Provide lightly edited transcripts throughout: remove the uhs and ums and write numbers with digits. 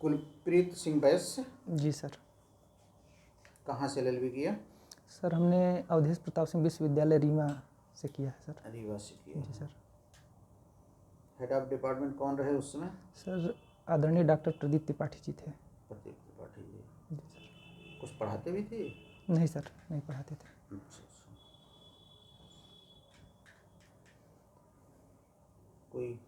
कुलप्रीत सिंह वैश्य। जी sir. कहाँ से LLB किया? सर हमने अवधेश प्रताप सिंह विश्वविद्यालय रीवा से किया है सर। रीवा से किया। जी सर। हेड ऑफ डिपार्टमेंट कौन रहे उस समय? सर आदरणीय डॉक्टर प्रदीप त्रिपाठी जी थे। प्रदीप त्रिपाठी जी। जी सर। कुछ पढ़ाते भी थे? नहीं सर, नहीं पढ़ाते थे। अच्छा। कोई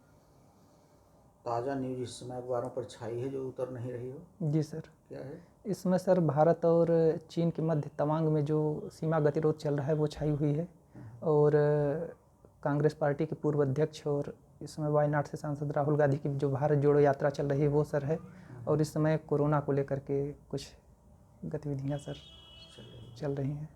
ताज़ा न्यूज इस समय अखबारों पर छाई है जो उतर नहीं रही हो? जी सर। क्या है? इसमें सर भारत और चीन के मध्य तवांग में जो सीमा गतिरोध चल रहा है वो छाई हुई है। और कांग्रेस पार्टी के पूर्व अध्यक्ष और इस समय वायनाड से सांसद राहुल गांधी की जो भारत जोड़ो यात्रा चल रही है वो सर है। और इस समय कोरोना को लेकर के कुछ गतिविधियां सर चल रही हैं।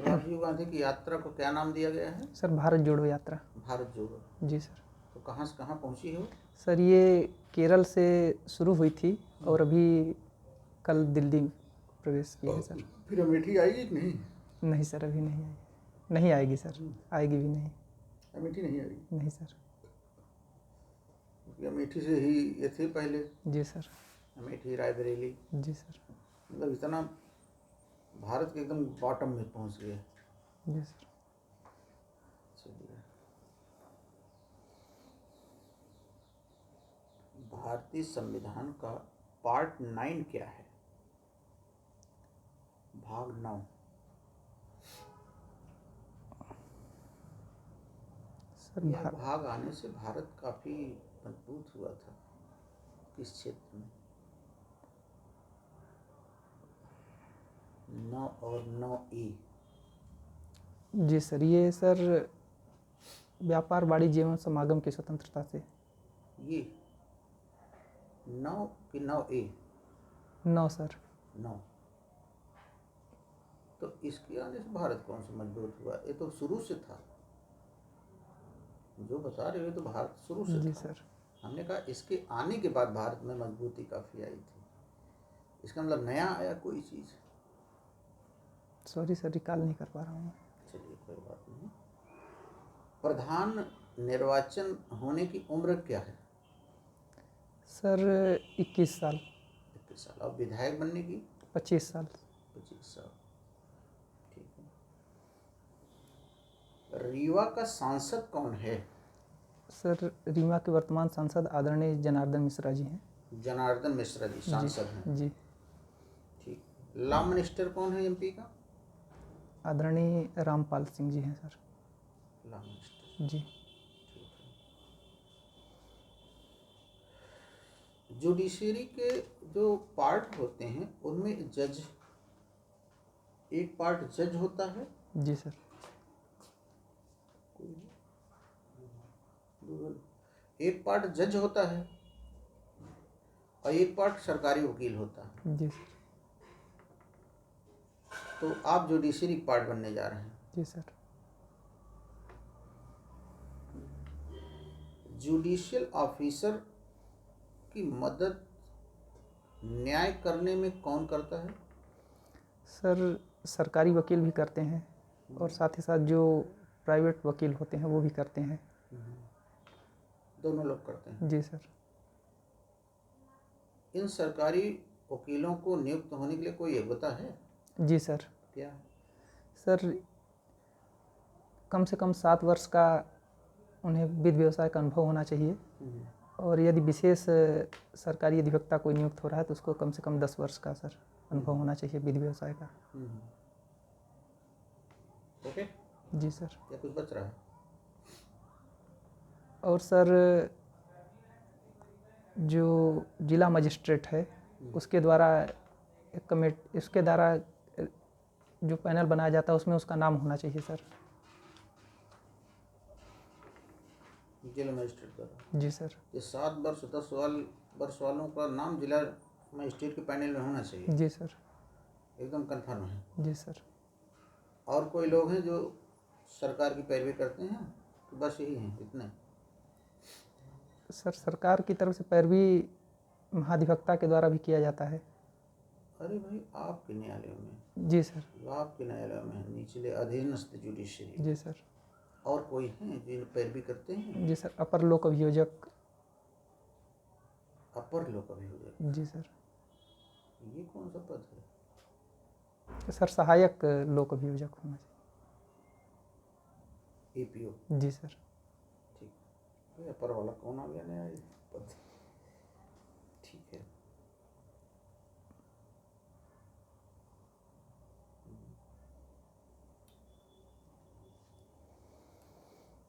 राजीव गांधी की यात्रा को क्या नाम दिया गया है? सर भारत जोड़ो यात्रा। भारत जोड़ो। जी सर। तो कहाँ से कहाँ पहुँची हो? सर ये केरल से शुरू हुई थी और अभी कल दिल्ली प्रवेश की है सर। फिर अमेठी आएगी कि नहीं? नहीं सर, अभी नहीं आई। नहीं आएगी सर, आएगी भी नहीं। अमेठी नहीं आएगी? नहीं सर। अमेठी से ही ये थे पहले। जी सर। अमेठी, रायबरेली। जी सर। मतलब इतना भारत के एकदम बॉटम में पहुंच गए। जी सर। चलिए, भारतीय संविधान का पार्ट 9 क्या है? भाग 9। सर यह भाग आने से भारत काफी मजबूत हुआ था। किस क्षेत्र में? 9 और 9E। जी सर, ये सर व्यापार, वाणिज्य एवं समागम की स्वतंत्रता से। ये 9 कि 9A? 9 सर। 9। तो इसके आने से भारत कौन सा मजबूत हुआ? ये तो शुरू से था। जो बता रहे हो तो भारत शुरू से जी था। सर। हमने कहा इसके आने के बाद भारत में मजबूती काफ़ी आई थी। इसका मतलब नया आया कोई चीज़? सॉरी सर, रिकॉल नहीं कर पा रहा हूँ। चलिए कोई बात नहीं। प्रधान निर्वाचन होने की उम्र क्या है? सर 21 साल। 21 साल। और विधायक बनने की? 25 साल। 25 साल। ठीक है। रीवा का सांसद कौन है? सर रीवा के वर्तमान सांसद आदरणीय जनार्दन मिश्रा जी हैं। जनार्दन मिश्रा जी सांसद हैं। जी। ठीक। लॉ मिनिस्टर कौन है MP का? आदरणीय रामपाल सिंह जी हैं सर। Law minister. जी। जुडिशरी के जो पार्ट होते हैं उनमें जज, एक पार्ट जज होता है। जी सर। एक पार्ट जज होता है और एक पार्ट सरकारी वकील होता है। जी सर। तो आप जुडिशरी पार्ट बनने जा रहे हैं। जी सर। जुडिशियल ऑफिसर की मदद न्याय करने में कौन करता है? सर सरकारी वकील भी करते हैं और साथ ही साथ जो प्राइवेट वकील होते हैं वो भी करते हैं। दोनों लोग करते हैं। जी सर। इन सरकारी वकीलों को नियुक्त होने के लिए कोई योग्यता है? जी सर। क्या? सर कम से कम 7 वर्ष का उन्हें विधि व्यवसाय का अनुभव होना चाहिए। और यदि विशेष सरकारी अधिवक्ता कोई नियुक्त हो रहा है तो उसको कम से कम 10 वर्ष का सर अनुभव होना चाहिए विधि व्यवसाय का। ओके। जी सर। या कुछ बच रहा है? और सर जो जिला मजिस्ट्रेट है उसके द्वारा इसके द्वारा जो पैनल बनाया जाता है उसमें उसका नाम होना चाहिए सर। जिला मजिस्ट्रेट द्वारा? जी सर। ये 7 वर्ष 10 वर्ष वालों का नाम जिला मजिस्ट्रेट के पैनल में होना चाहिए? जी सर। एकदम कंफर्म है? जी सर। और कोई लोग हैं जो सरकार की पैरवी करते हैं तो बस यही हैं इतने? सर सरकार की तरफ से पैरवी महाधिवक्ता के द्वारा भी किया जाता है। अरे भाई आपके न्यायालय में? जी सर। आपके न्यायालय में निचले अधीनस्थ जुडिशरी? जी सर। और कोई हैं जो पैरवी करते हैं? जी सर, अपर लोक अभियोजक। अपर लोक अभियोजक, जी सर। ये कौन सा पद है? सर सहायक लोक अभियोजक होना APO। चाहिए। जी सर। ठीक, ये अपर वाला कौन आ गया नया ये पद? ठीक है।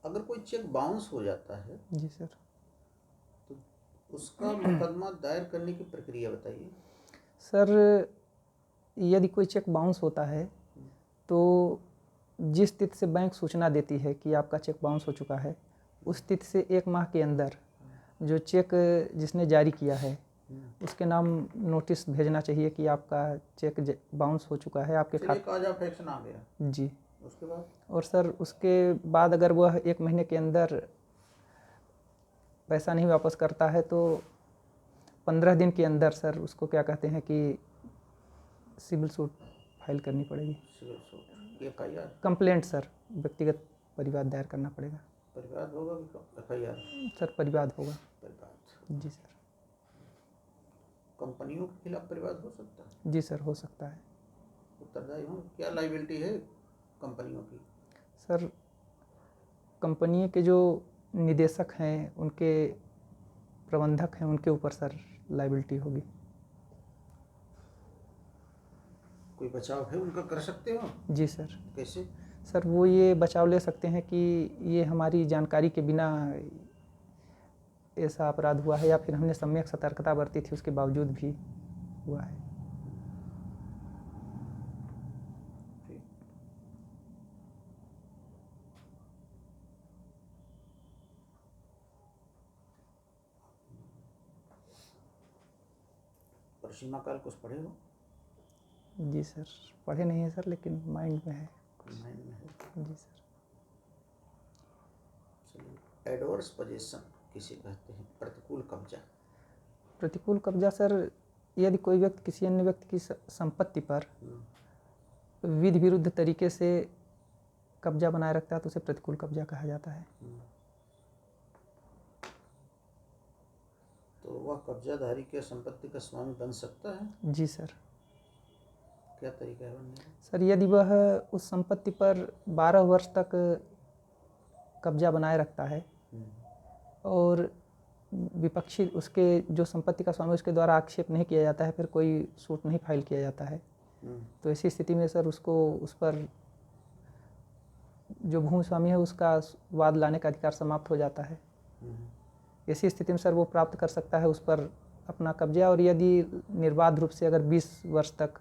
अगर कोई चेक बाउंस हो जाता है जी सर। तो उसका मुकदमा दायर करने की प्रक्रिया बताइए। सर यदि कोई चेक बाउंस होता है तो जिस तिथि से बैंक सूचना देती है कि आपका चेक बाउंस हो चुका है, उस तिथि से 1 माह के अंदर जो चेक जिसने जारी किया है उसके नाम नोटिस भेजना चाहिए कि आपका चेक बाउंस हो चुका है आपके फिर एक आज ऑफ एक्शन आ गया। जी। उसके बाद और सर उसके बाद अगर वह 1 महीने के अंदर पैसा नहीं वापस करता है तो 15 दिन के अंदर सर उसको क्या कहते हैं कि सिविल सूट फाइल करनी पड़ेगी। Civil suit, FIR? Complaint sir, व्यक्तिगत परिवाद दायर करना पड़ेगा। परिवाद होगा कि FIR? सर परिवाद होगा। परिवाद। जी सर। कंपनियों के खिलाफ परिवाद हो सकता है? जी सर हो सकता है। उत्तरदायी हों, क्या लाइबिलिटी है कंपनियों की? सर कंपनी के जो निदेशक हैं, उनके प्रबंधक हैं, उनके ऊपर सर लाइबिलिटी होगी। कोई बचाव है उनका कर सकते हो? जी सर। कैसे? सर वो ये बचाव ले सकते हैं कि ये हमारी जानकारी के बिना ऐसा अपराध हुआ है या फिर हमने सम्यक सतर्कता बरती थी उसके बावजूद भी हुआ है। और सीमा काल कुछ पढ़े हो? जी सर पढ़े नहीं है सर, लेकिन माइंड में है। माइंड में है? जी सर। चलिए, एडवर्स पोजीशन किसे कहते हैं? प्रतिकूल कब्जा। प्रतिकूल कब्जा सर यदि कोई व्यक्ति किसी अन्य व्यक्ति की संपत्ति पर विधि विरुद्ध तरीके से कब्जा बनाए रखता है तो उसे प्रतिकूल कब्जा कहा जाता है। तो वह कब्जाधारी के संपत्ति का स्वामी बन सकता है? जी सर। क्या तरीका है बनने का? सर यदि वह उस संपत्ति पर 12 वर्ष तक कब्जा बनाए रखता है और विपक्षी उसके जो संपत्ति का स्वामी उसके द्वारा आक्षेप नहीं किया जाता है, फिर कोई सूट नहीं फाइल किया जाता है, तो ऐसी स्थिति में सर उसको उस पर जो भूमि स्वामी है उसका वाद लाने का अधिकार समाप्त हो जाता है। ऐसी स्थिति में सर वो प्राप्त कर सकता है उस पर अपना कब्जा, और यदि निर्बाध रूप से अगर 20 वर्ष तक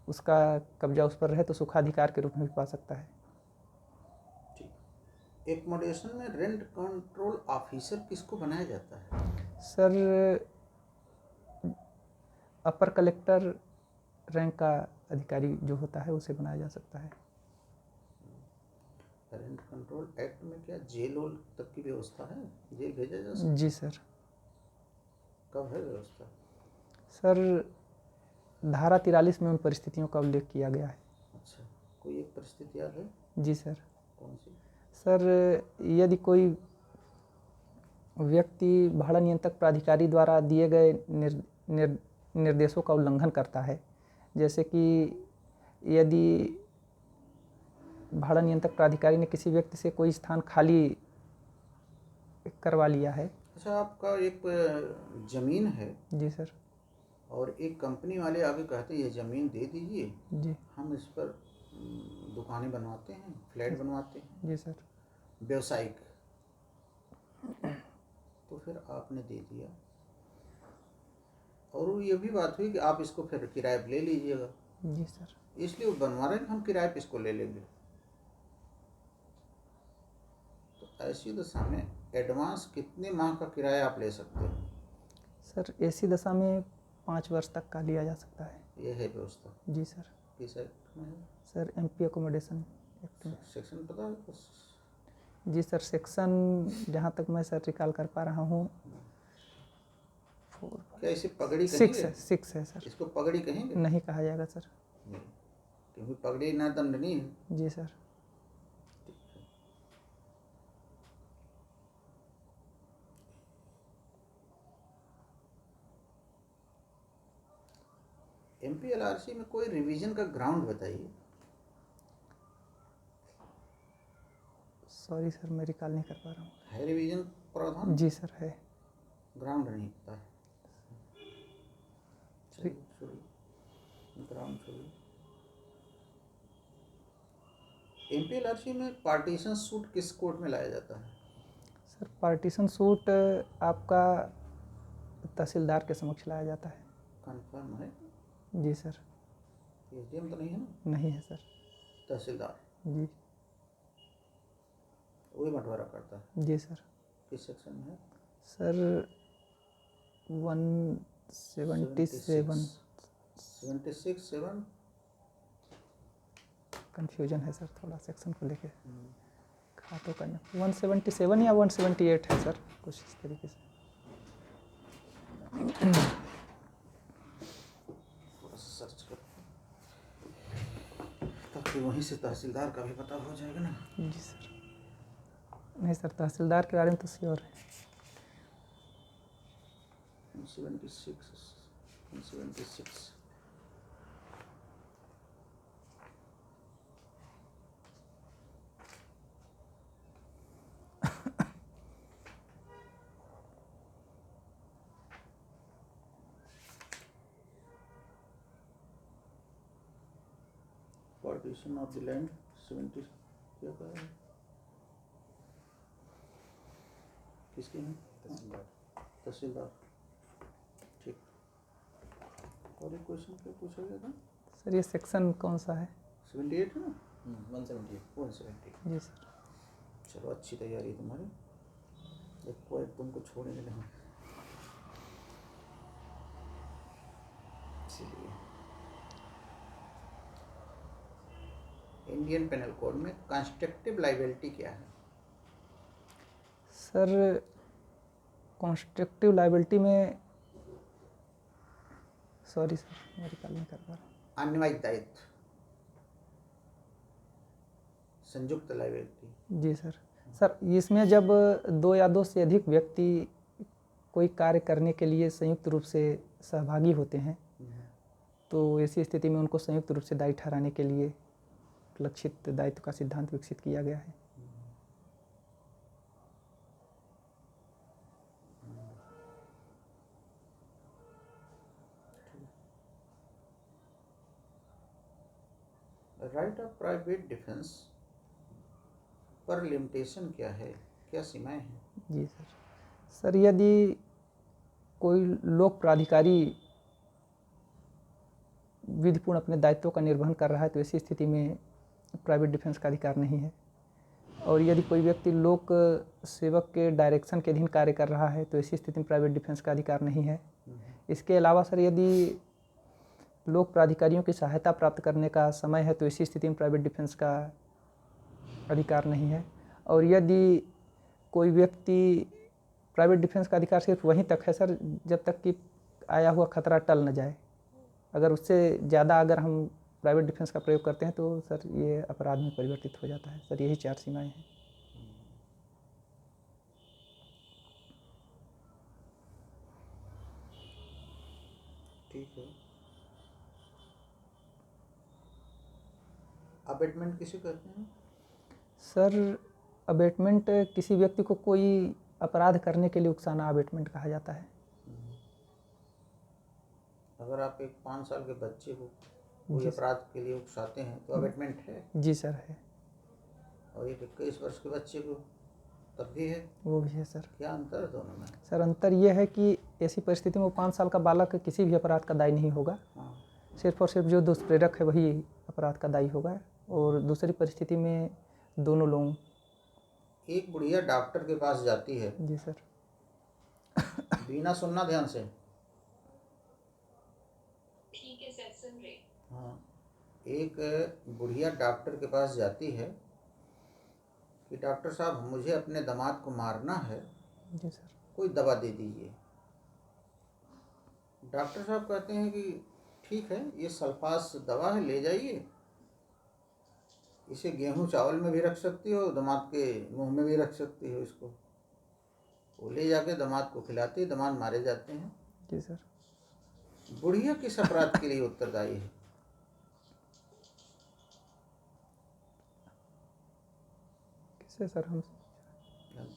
उसका कब्जा उस पर रहे तो सुखाधिकार के रूप में भी पा सकता है। एकमोडेशन में रेंट कंट्रोल ऑफिसर किसको बनाया जाता है? सर अपर कलेक्टर रैंक का अधिकारी जो होता है उसे बनाया जा सकता है। रेंट कंट्रोल एक्ट में क्या जेल तक की व्यवस्था है? जेल भेजा जा सकता है? जी सर। कब है व्यवस्था? सर धारा 43 में उन परिस्थितियों का उल्लेख किया गया है। अच्छा, कोई एक परिस्थिति याद है? जी सर। कौन सी? सर यदि कोई व्यक्ति भाड़ा नियंत्रक प्राधिकारी द्वारा दिए गए निर्देशों का उल्लंघन करता है, जैसे कि यदि भाड़ा नियंत्रक प्राधिकारी ने किसी व्यक्ति से कोई स्थान खाली करवा लिया है। अच्छा, आपका एक ज़मीन है। जी सर। और एक कंपनी वाले आगे कहते हैं ये ज़मीन दे दीजिए, जी हम इस पर दुकानें बनवाते हैं, फ्लैट बनवाते हैं। जी सर। व्यवसायिक। तो फिर आपने दे दिया और ये भी बात हुई कि आप इसको फिर किराए पे ले लीजिएगा। जी सर। इसलिए वो बनवा रहे हैं कि हम किराए पे इसको ले लेंगे। तो ऐसी दशा में एडवांस कितने माह का किराया आप ले सकते हो? सर ऐसी दशा में 5 वर्ष तक का लिया जा सकता है। ये है व्यवस्था। जी सर। किस एक्ट में है? सर MP अकोमोडेशन एक्ट में। सेक्शन पता है कुछ? जी सर, सेक्शन जहाँ तक मैं सर रिकॉल कर पा रहा हूँ क्या इसे पगड़ी कहेंगे? 6 है सर। इसको पगड़ी कहेंगे? नहीं कहा जाएगा सर। नहीं, क्योंकि पगड़ी ना दंडनीय है। जी सर। MPLRC में कोई रिवीजन का ग्राउंड बताइए। सॉरी सर, मैं रिकॉल नहीं कर पा रहा हूँ। है रिवीजन प्रावधान? जी सर है। ग्राउंड नहीं पता है। चलिए छोड़िए, ग्राउंड छोड़िए। MPLRC में पार्टीशन सूट किस कोर्ट में लाया जाता है? सर पार्टीशन सूट आपका तहसीलदार के समक्ष लाया जाता है। कंफर्म है? जी सर। SDM तो नहीं है ना? नहीं है सर। तहसीलदार जी। वही बंटवारा करता है। जी सर। किस सेक्शन में है? सर 177 7 कंफ्यूजन है सर थोड़ा सेक्शन को लेके। खातों का 177 या 178 है सर, कुछ इस तरीके से। सर्च करो ताकि वहीं से तहसीलदार का भी पता हो जाएगा ना। जी सर। नहीं सर, तहसीलदार के बारे में तो श्योर है। 176 पार्टीशन ऑफ द लैंड 70 क्या कह रहा है? किसकी है? तहसीलदार। ठीक। और एक क्वेश्चन क्या पूछा गया था? सर ये सेक्शन कौन सा है? 78 है ना? 178। जी सर। चलो अच्छी तैयारी है तुम्हारी, एक कोई तुमको छोड़ेंगे नहीं। चलिए, इंडियन पेनल कोड में कंस्ट्रक्टिव लाइबिलिटी क्या है? सर कॉन्स्ट्रक्टिव लाइबिलिटी में, सॉरी सर मैं रिकॉल नहीं कर पा रहा। अन्वयिक दायित्व, संयुक्त लाइबिलिटी। जी सर। सर इसमें जब दो या दो से अधिक व्यक्ति कोई कार्य करने के लिए संयुक्त रूप से सहभागी होते हैं, तो ऐसी स्थिति में उनको संयुक्त रूप से दायी ठहराने के लिए लक्षित दायित्व का सिद्धांत विकसित किया गया है। राइट ऑफ प्राइवेट डिफेंस पर लिमिटेशन क्या है, क्या सीमाएं हैं? जी सर। सर यदि कोई लोक प्राधिकारी विधिपूर्ण अपने दायित्वों का निर्वहन कर रहा है तो ऐसी स्थिति में प्राइवेट डिफेंस का अधिकार नहीं है। और यदि कोई व्यक्ति लोक सेवक के डायरेक्शन के अधीन कार्य कर रहा है तो ऐसी स्थिति में प्राइवेट डिफेंस का अधिकार नहीं है। इसके अलावा सर यदि लोक प्राधिकारियों की सहायता प्राप्त करने का समय है तो ऐसी स्थिति में प्राइवेट डिफेंस का अधिकार नहीं है। और यदि कोई व्यक्ति, प्राइवेट डिफेंस का अधिकार सिर्फ वहीं तक है सर जब तक कि आया हुआ खतरा टल न जाए। अगर उससे ज़्यादा अगर हम प्राइवेट डिफेंस का प्रयोग करते हैं तो सर ये अपराध में परिवर्तित हो जाता है। सर यही 4 सीमाएं हैं। ठीक है। अबेटमेंट किसे कहते हैं? सर अबेटमेंट किसी व्यक्ति को कोई अपराध करने के लिए उकसाना अबेटमेंट कहा जाता है। अगर आप एक 5 साल के बच्चे को कोई अपराध के लिए उकसाते हैं तो अबेटमेंट है? जी सर है। और एक 21 वर्ष के बच्चे को तब भी है? वो भी है सर। क्या अंतर है दोनों में? सर अंतर ये है कि ऐसी परिस्थिति में वो 5 साल का बालक किसी भी अपराध का दायी नहीं होगा। हाँ। सिर्फ और सिर्फ जो दुष्प्रेरक है वही अपराध का दायी होगा। और दूसरी परिस्थिति में दोनों लोग। एक बुढ़िया डॉक्टर के पास जाती है। जी सर। बीना सुनना ध्यान से। ठीक है सर, सुन रहे। हाँ, एक बुढ़िया डॉक्टर के पास जाती है कि डॉक्टर साहब मुझे अपने दामाद को मारना है, जी सर। कोई दवा दे दीजिए। डॉक्टर साहब कहते हैं कि ठीक है, ये सल्फास दवा है, ले जाइए, इसे गेहूं चावल में भी रख सकती हो, दामाद के मुंह में भी रख सकती हो इसको। वो ले जाके दामाद को खिलाती है, दामाद मारे जाते हैं। जी सर। बुढ़िया किस अपराध के लिए उत्तरदायी है? किससे सर? हम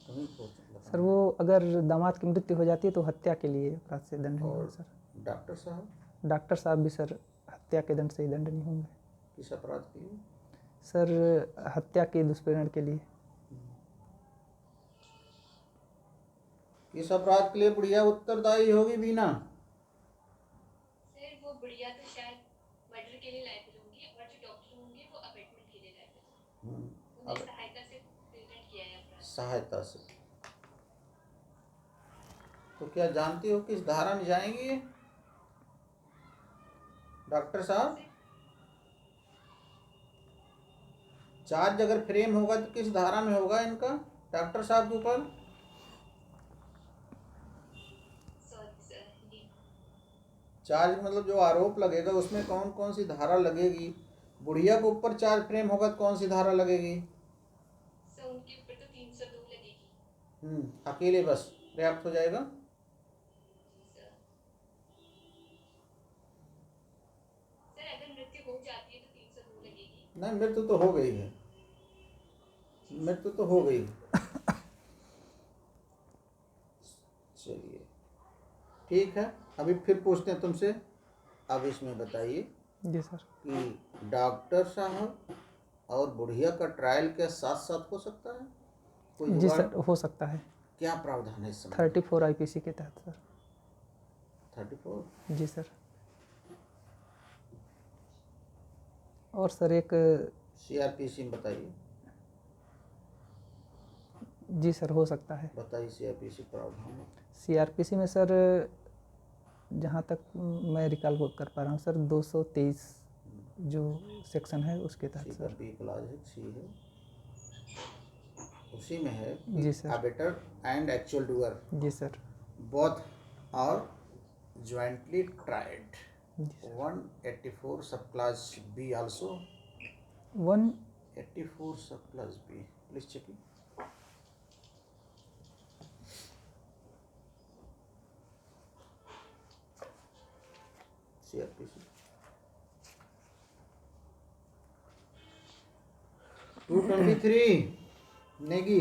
तुम्हें बताना। सर वो अगर दामाद की मृत्यु हो जाती है तो हत्या के लिए अपराध से दंडनीय होंगे और सर। डॉक्टर साहब डॉक्टर साहब भी सर हत्या के दंड से ही दंडनीय होंगे। किस अपराध के लिए? सर हत्या के दुष्प्रेरण के लिए। किस अपराध के लिए बुढ़िया उत्तरदायी होगी बीना? सर वो बुढ़िया तो शायद मर्डर के लिए लायबल होंगे और जो डॉक्टर होंगे वो अबेटमेंट के लिए लायबल होंगे। उन्हें अब सहायता से प्रेजेंट किया है अपराध। सहायता से। तो क्या जानती हो किस धारा में जाएंगी ये? डॉक्टर साहब चार्ज अगर फ्रेम होगा तो किस धारा में होगा इनका डॉक्टर साहब के ऊपर? सॉरी सर, ये चार्ज मतलब जो आरोप लगेगा उसमें कौन कौन सी धारा लगेगी? बुढ़िया के ऊपर चार्ज फ्रेम होगा तो कौन सी धारा लगेगी? सर उनके ऊपर तो 302 लगेगी। अकेले बस पर्याप्त हो जाएगा? सर सर अगर मृत्यु हो जाती है तो 302 लगेगी। नहीं, मृत्यु तो हो गई है, मृत्यु तो हो गई। चलिए ठीक है, अभी फिर पूछते हैं तुमसे। अब इसमें बताइए जी सर। कि डॉक्टर साहब और बुढ़िया का ट्रायल क्या साथ साथ हो सकता है? कोई जी जुगाड़? सर हो सकता है। क्या प्रावधान है इस समय? 34 IPC के तहत सर। 34? जी सर। और सर एक CRPC में बताइए। जी सर हो सकता है। बताइए CRPC प्रावधान। CRPC में सर जहाँ तक मैं रिकॉल कर पा रहा हूँ सर 223 जो सेक्शन है उसके तहत सी का सर। बी क्लास है, सी है, उसी में है जी sir. Abettor and actual doer जी sir. Both are jointly tried. जी sir. 184 subclass B also. 184 subclass B. Please check it. CRPC. 223 Negi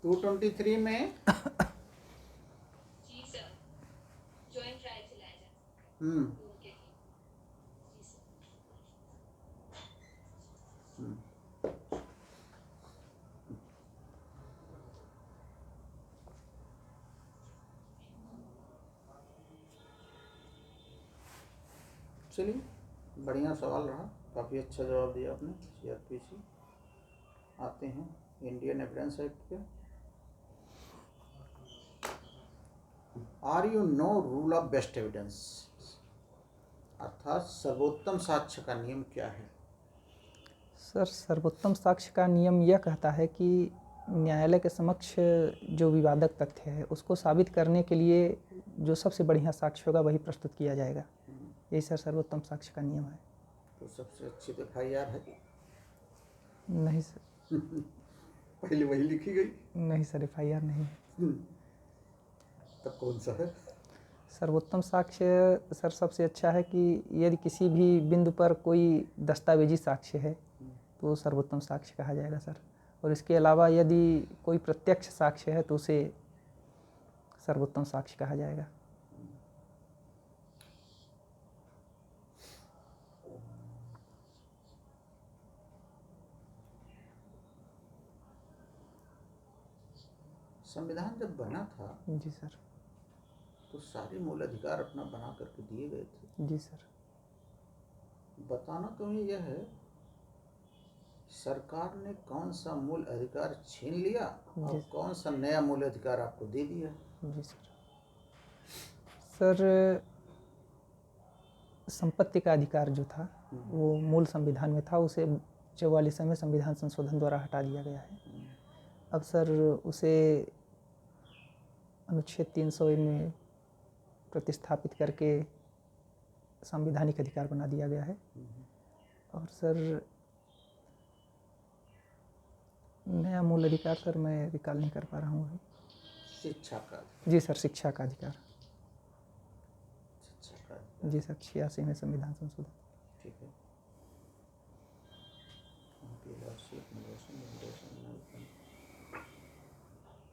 223 में जी सर जॉइंट ट्रायल चलाया जा सकता है उनके लिए। जी सर चलिए बढ़िया सवाल रहा, काफ़ी अच्छा जवाब दिया आपने। CRPC आते हैं इंडियन एविडेंस एक्ट पे। Are you know rule of best evidence, अर्थात सर्वोत्तम साक्ष्य का नियम क्या है? सर सर्वोत्तम साक्ष्य का नियम यह कहता है कि न्यायालय के समक्ष जो विवादक तथ्य है उसको साबित करने के लिए जो सबसे बढ़िया साक्ष्य होगा वही प्रस्तुत किया जाएगा। यही सर सर्वोत्तम साक्ष्य का नियम है। तो सबसे अच्छी तो FIR है। नहीं सर। पहले वही लिखी गई। नहीं सर FIR नहीं है। तब कौन सा है? सर्वोत्तम साक्ष्य सर सबसे अच्छा है कि यदि किसी भी बिंदु पर कोई दस्तावेजी साक्ष्य है तो वो सर्वोत्तम साक्ष्य कहा जाएगा सर। और इसके अलावा यदि कोई प्रत्यक्ष साक्ष्य है तो उसे सर्वोत्तम साक्ष्य कहा जाएगा। संविधान जब बना था जी सर। तो सारे मूल अधिकार अपना बना करके दिए गए थे। जी सर। बताना तुम्हें यह है सरकार ने कौन सा मूल अधिकार छीन लिया और कौन सा नया मूल अधिकार आपको दे दिया। जी सर। सर संपत्ति का अधिकार जो था वो मूल संविधान में था, उसे 44वें संविधान संशोधन द्वारा हटा दिया गया है। अब सर उसे अनुच्छेद 300 में प्रतिस्थापित करके संवैधानिक अधिकार बना दिया गया है। और सर नया मूल अधिकार सर मैं रिकॉल नहीं कर पा रहा हूँ अभी। शिक्षा का। जी सर शिक्षा का अधिकार। का। जी सर, 86 में संविधान संशोधन। ठीक है।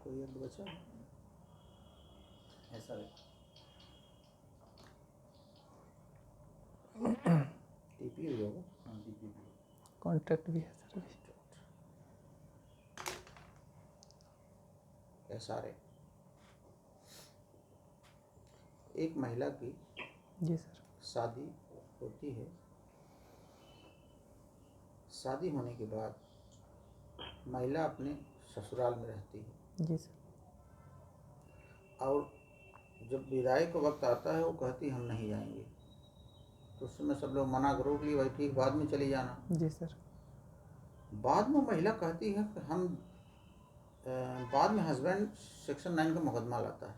कोई एक बचा ऐसा है। टीपी भी होगा। हाँ टीपी भी कॉन्ट्रैक्ट भी है सर अभी। SRA। एक महिला की जी सर। शादी होती है, शादी होने के बाद महिला अपने ससुराल में रहती है जी सर। और जब विदाई का वक्त आता है वो कहती हम नहीं जाएंगे, तो उस समय सब लोग मना करो कि भाई ठीक बाद में चली जाना। जी सर। बाद में महिला कहती है कि हम बाद में हस्बैंड सेक्शन 9 का मुकदमा लाता है।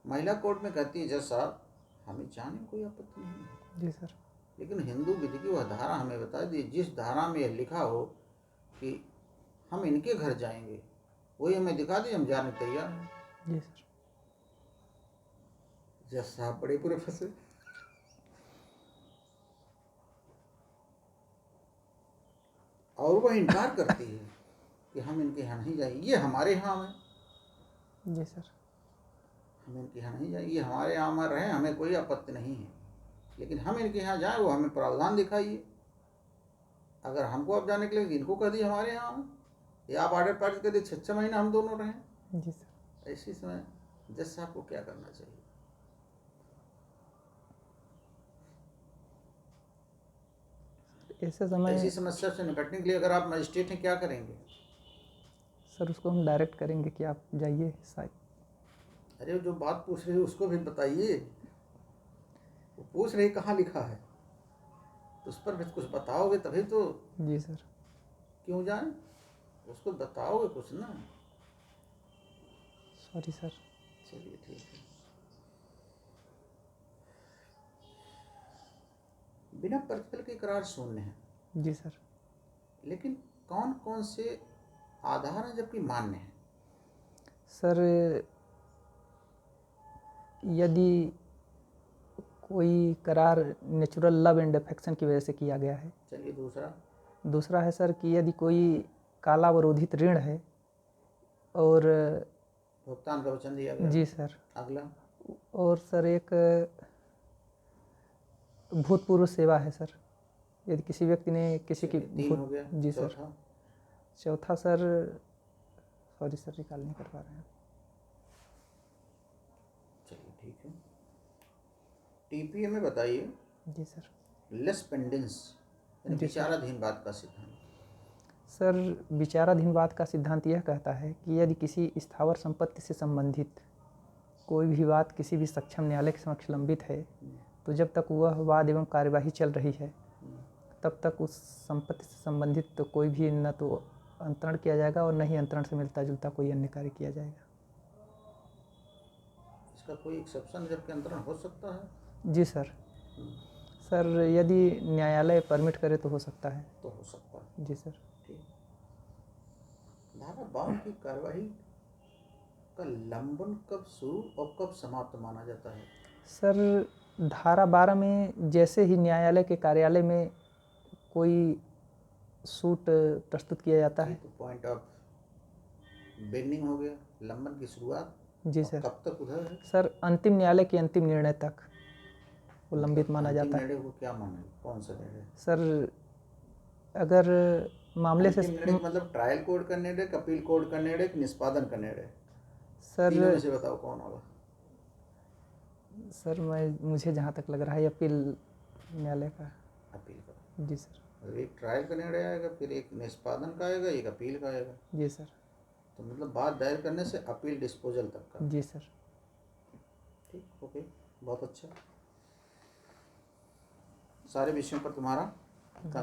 महिला कोर्ट में कहती है जज साहब हमें जाने में कोई आपत्ति नहीं है, जी सर। लेकिन हिंदू विधि की वह धारा हमें बता दी जिस धारा में यह लिखा हो कि हम इनके घर जाएंगे वही हमें दिखा दी, हम जाने तैयार हैं। जी सर। जज साहब बड़े पूरे फंसे। और वह इनकार करती है कि हम इनके यहाँ नहीं जाएंगे, ये हमारे यहाँ में। जी सर। हम इनके यहाँ नहीं जाएंगे, ये हमारे यहाँ में रहें, हमें कोई आपत्ति नहीं है, लेकिन हम इनके यहाँ जाएं वो हमें प्रावधान दिखाइए। अगर हमको अब जाने के लिए इनको कह दी हमारे यहाँ में, या आप ऑर्डर पास कर दी 6 महीना हम दोनों रहें। जी सर। ऐसी समय जज साहब को क्या करना चाहिए? ऐसे समय ऐसी समस्या से निपटने के लिए अगर आप मजिस्ट्रेट हैं क्या करेंगे? सर उसको हम डायरेक्ट करेंगे कि आप जाइए साइड। अरे जो बात पूछ रहे हो उसको भी बताइए, वो पूछ रही कहाँ लिखा है, तो उस पर भी कुछ बताओगे तभी तो। जी सर। क्यों जाए, उसको बताओगे कुछ ना। Sorry sir. चलिए ठीक है। बिना प्रतिफल के करार शून्य है। जी सर। लेकिन कौन कौन से आधार हैं जबकि मान्य है? सर यदि कोई करार नेचुरल लव एंड अफेक्शन की वजह से किया गया है। चलिए दूसरा। दूसरा है सर कि यदि कोई कालावरोधित ऋण है और भुगतान का वचन दिया गया। जी सर। अगला। और सर एक भूतपूर्व सेवा है सर, यदि किसी व्यक्ति ने किसी की 3 हो गया। जी सर। चौथा। चौथा सर सॉरी सर रिकॉल नहीं कर पा रहे हैं। चलिए ठीक है। टीपीए में बताइए। जी सर। लेस पेंडेंस यानी जी सर। विचाराधीन बात का सिद्धांत। सर विचाराधीन बात का सिद्धांत यह कहता है कि यदि किसी स्थावर संपत्ति से संबंधित कोई भी बात किसी भी सक्षम न्यायालय के समक्ष लंबित है, तो जब तक वह वाद एवं कार्यवाही चल रही है तब तक उस संपत्ति से संबंधित तो कोई भी न तो अंतरण किया जाएगा और न ही अंतरण से मिलता जुलता कोई अन्य कार्य किया जाएगा। इसका कोई एक्सेप्शन जबकि अंतरण हो सकता है? जी सर। सर यदि न्यायालय परमिट करे तो हो सकता है। तो हो सकता है। जी सर। ठीक। धारा 52 की कार्यवाही का लंबन कब शुरू और कब समाप्त माना जाता है? सर धारा 12 में जैसे ही न्यायालय के कार्यालय में कोई सूट प्रस्तुत किया जाता है। तो पॉइंट ऑफ बिगनिंग हो गया, लंबन की शुरुआत। जी और सर। कब तक उधर है? सर अंतिम न्यायालय के अंतिम निर्णय तक वो लंबित माना अंतिम जाता है। निर्णय को क्या माना है? कौन सा निर्णय? सर अगर मामले से अंतिम निर्णय मतलब ट्रायल कोर्ट का निर्णय, अपील कोर्ट का निर्णय, निष्पादन का निर्णय? तीनों में सर से बताओ कौन होगा? सर मुझे जहाँ तक लग रहा है अपील न्यायालय का। अपील का। जी सर। एक ट्रायल का निर्णय आएगा, फिर एक निष्पादन का आएगा, एक अपील का आएगा। जी सर। तो मतलब बात दायर करने से अपील डिस्पोजल तक का। जी सर। ठीक, ओके, बहुत अच्छा। सारे विषयों पर तुम्हारा